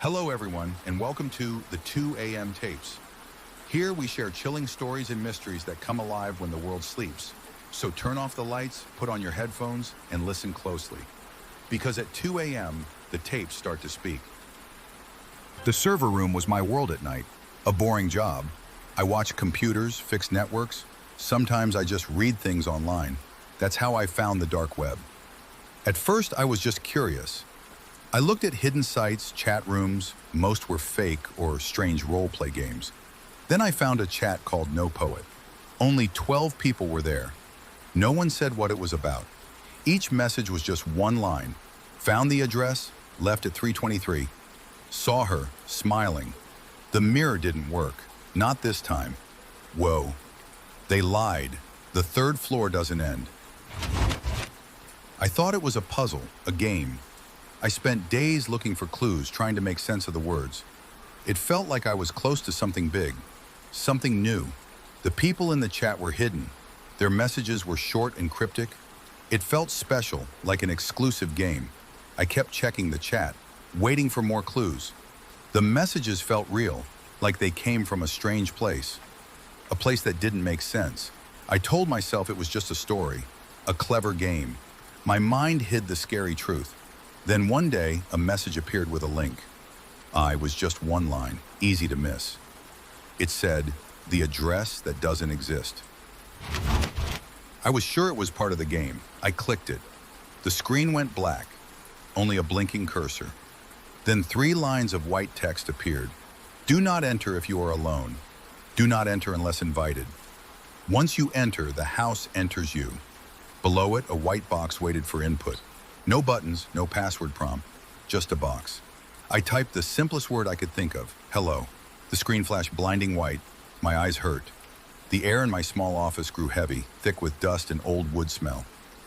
Hello, everyone, and welcome to the 2 a.m. tapes. Here we share chilling stories and mysteries that come alive when the world sleeps. So turn off the lights, put on your headphones, and listen closely. Because at 2 a.m., the tapes start to speak. The server room was my world at night. A boring job. I watched computers, fix networks. Sometimes I just read things online. That's how I found the dark web. At first, I was just curious. I looked at hidden sites, chat rooms. Most were fake or strange role-play games. Then I found a chat called No Poet. Only 12 people were there. No one said what it was about. Each message was just one line. Found the address, left at 3:23. Saw her, smiling. The mirror didn't work. Not this time. Whoa. They lied. The third floor doesn't end. I thought it was a puzzle, a game. I spent days looking for clues, trying to make sense of the words. It felt like I was close to something big, something new. The people in the chat were hidden. Their messages were short and cryptic. It felt special, like an exclusive game. I kept checking the chat, waiting for more clues. The messages felt real, like they came from a strange place, a place that didn't make sense. I told myself it was just a story, a clever game. My mind hid the scary truth. Then one day, a message appeared with a link. It was just one line, easy to miss. It said, "The address that doesn't exist." I was sure it was part of the game. I clicked it. The screen went black, only a blinking cursor. Then 3 lines of white text appeared. Do not enter if you are alone. Do not enter unless invited. Once you enter, the house enters you. Below it, a white box waited for input. No buttons, no password prompt, just a box. I typed the simplest word I could think of, hello. The screen flashed blinding white. My eyes hurt. The air in my small office grew heavy, thick with dust and old wood smell.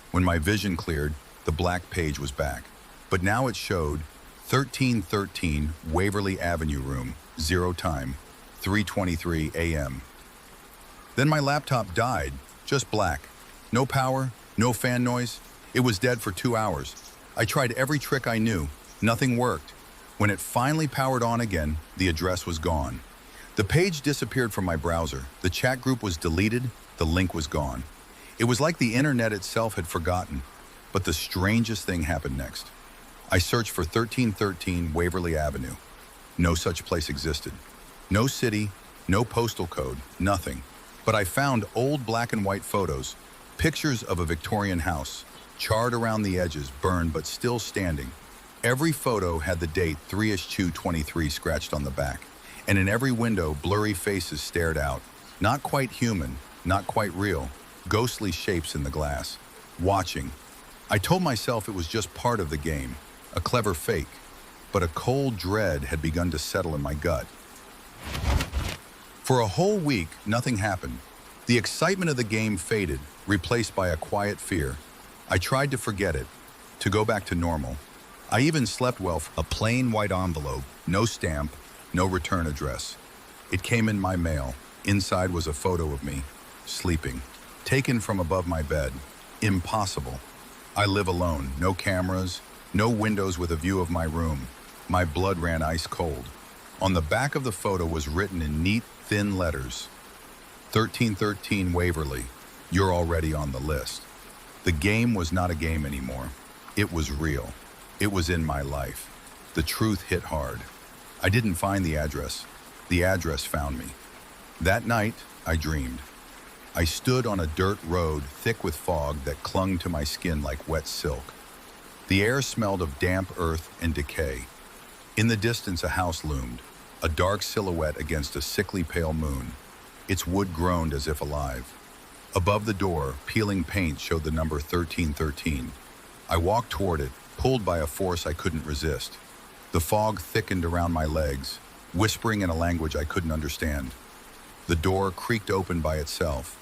When my vision cleared, the black page was back. But now it showed 1313 Waverly Avenue room, 0 time, 3:23 a.m. Then my laptop died, just black. No power, no fan noise. It was dead for 2 hours. I tried every trick I knew. Nothing worked. When it finally powered on again, the address was gone. The page disappeared from my browser. The chat group was deleted. The link was gone. It was like the internet itself had forgotten. But the strangest thing happened next. I searched for 1313 Waverly Avenue. No such place existed. No city, no postal code, nothing. But I found old black and white photos, pictures of a Victorian house, charred around the edges, burned but still standing. Every photo had the date 3/2/23 scratched on the back, and in every window, blurry faces stared out. Not quite human, not quite real, ghostly shapes in the glass, watching. I told myself it was just part of the game, a clever fake, but a cold dread had begun to settle in my gut. For a whole week, nothing happened. The excitement of the game faded, replaced by a quiet fear. I tried to forget it, to go back to normal. I even slept well. A plain white envelope, no stamp, no return address. It came in my mail. Inside was a photo of me, sleeping, taken from above my bed. Impossible. I live alone, no cameras, no windows with a view of my room. My blood ran ice cold. On the back of the photo was written in neat, thin letters, 1313 Waverly, you're already on the list. The game was not a game anymore. It was real. It was in my life. The truth hit hard. I didn't find the address. The address found me. That night, I dreamed. I stood on a dirt road thick with fog that clung to my skin like wet silk. The air smelled of damp earth and decay. In the distance, a house loomed, a dark silhouette against a sickly pale moon. Its wood groaned as if alive. Above the door, peeling paint showed the number 1313. I walked toward it, pulled by a force I couldn't resist. The fog thickened around my legs, whispering in a language I couldn't understand. The door creaked open by itself.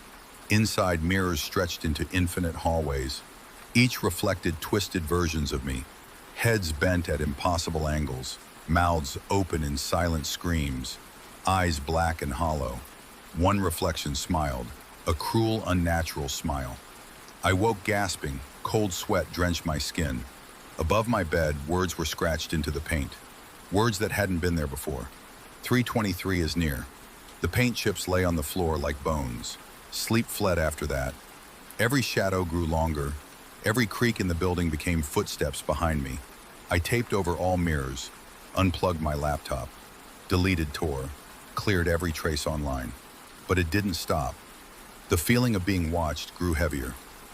Inside, mirrors stretched into infinite hallways. Each reflected twisted versions of me, heads bent at impossible angles, mouths open in silent screams, eyes black and hollow. One reflection smiled, a cruel, unnatural smile. I woke gasping, cold sweat drenched my skin. Above my bed, words were scratched into the paint. Words that hadn't been there before. 3:23 is near. The paint chips lay on the floor like bones. Sleep fled after that. Every shadow grew longer. Every creak in the building became footsteps behind me. I taped over all mirrors, unplugged my laptop, deleted Tor, cleared every trace online. But it didn't stop. The feeling of being watched grew heavier.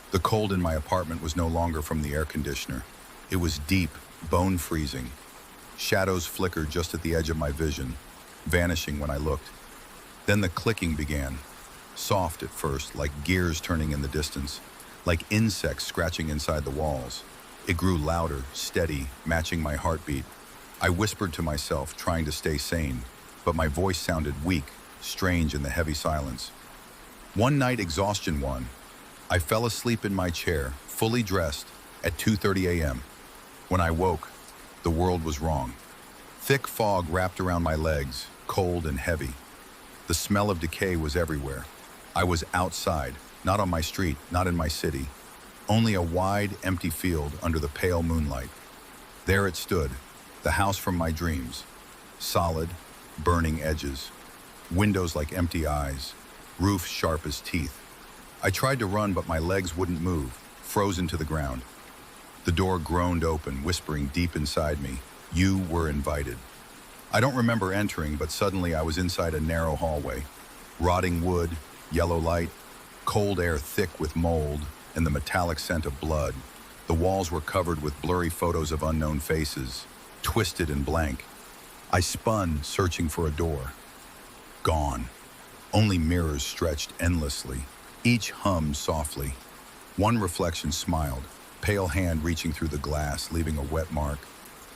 The cold in my apartment was no longer from the air conditioner. It was deep, bone-freezing. Shadows flickered just at the edge of my vision, vanishing when I looked. Then the clicking began, soft at first, like gears turning in the distance, like insects scratching inside the walls. It grew louder, steady, matching my heartbeat. I whispered to myself, trying to stay sane, but my voice sounded weak, strange in the heavy silence. One night, exhaustion won. I fell asleep in my chair, fully dressed, at 2:30 a.m. When I woke, the world was wrong. Thick fog wrapped around my legs, cold and heavy. The smell of decay was everywhere. I was outside, not on my street, not in my city. Only a wide, empty field under the pale moonlight. There it stood, the house from my dreams. Solid, burning edges. Windows like empty eyes. Roof sharp as teeth. I tried to run, but my legs wouldn't move, frozen to the ground. The door groaned open, whispering deep inside me, "You were invited." I don't remember entering, but suddenly I was inside a narrow hallway. Rotting wood, yellow light, cold air thick with mold, and the metallic scent of blood. The walls were covered with blurry photos of unknown faces, twisted and blank. I spun, searching for a door. Gone. Only mirrors stretched endlessly. Each hummed softly. One reflection smiled, pale hand reaching through the glass, leaving a wet mark.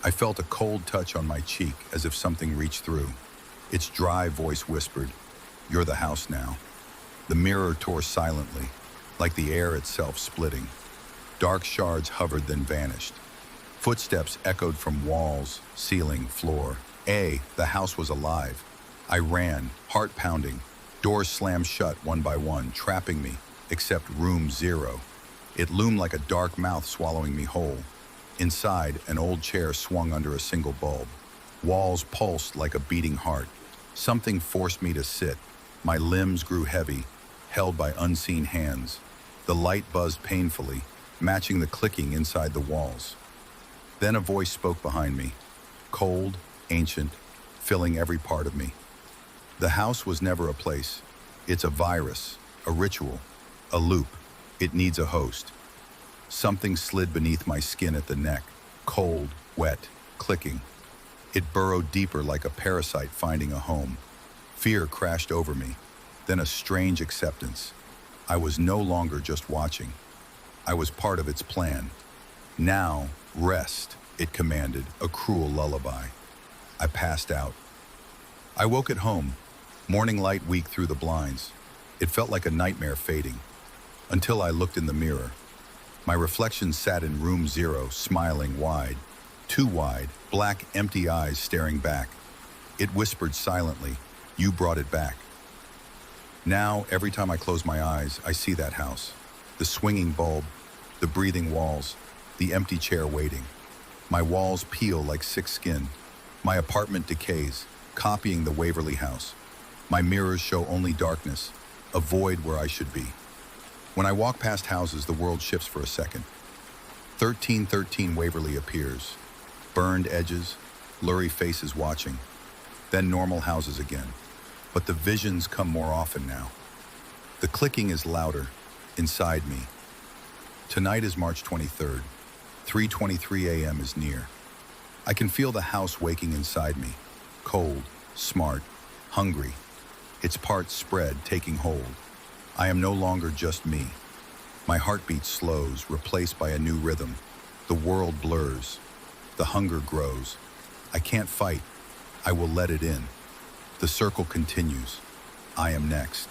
I felt a cold touch on my cheek, as if something reached through. Its dry voice whispered, "You're the house now." The mirror tore silently, like the air itself splitting. Dark shards hovered, then vanished. Footsteps echoed from walls, ceiling, floor. The house was alive. I ran, heart pounding. Doors slammed shut one by one, trapping me, except room 0. It loomed like a dark mouth swallowing me whole. Inside, an old chair swung under a single bulb. Walls pulsed like a beating heart. Something forced me to sit. My limbs grew heavy, held by unseen hands. The light buzzed painfully, matching the clicking inside the walls. Then a voice spoke behind me, cold, ancient, filling every part of me. The house was never a place. It's a virus, a ritual, a loop. It needs a host. Something slid beneath my skin at the neck, cold, wet, clicking. It burrowed deeper like a parasite finding a home. Fear crashed over me, then a strange acceptance. I was no longer just watching. I was part of its plan. "Now, rest," it commanded, a cruel lullaby. I passed out. I woke at home, morning light weak through the blinds. It felt like a nightmare fading, until I looked in the mirror. My reflection sat in room 0, smiling wide, too wide, black, empty eyes staring back. It whispered silently, "You brought it back." Now, every time I close my eyes, I see that house. The swinging bulb, the breathing walls, the empty chair waiting. My walls peel like sick skin. My apartment decays, copying the Waverly house. My mirrors show only darkness, a void where I should be. When I walk past houses, the world shifts for a second. 1313 Waverly appears. Burned edges, blurry faces watching. Then normal houses again. But the visions come more often now. The clicking is louder, inside me. Tonight is March 23rd. 3:23 a.m. is near. I can feel the house waking inside me. Cold, smart, hungry. Its parts spread, taking hold. I am no longer just me. My heartbeat slows, replaced by a new rhythm. The world blurs. The hunger grows. I can't fight. I will let it in. The circle continues. I am next.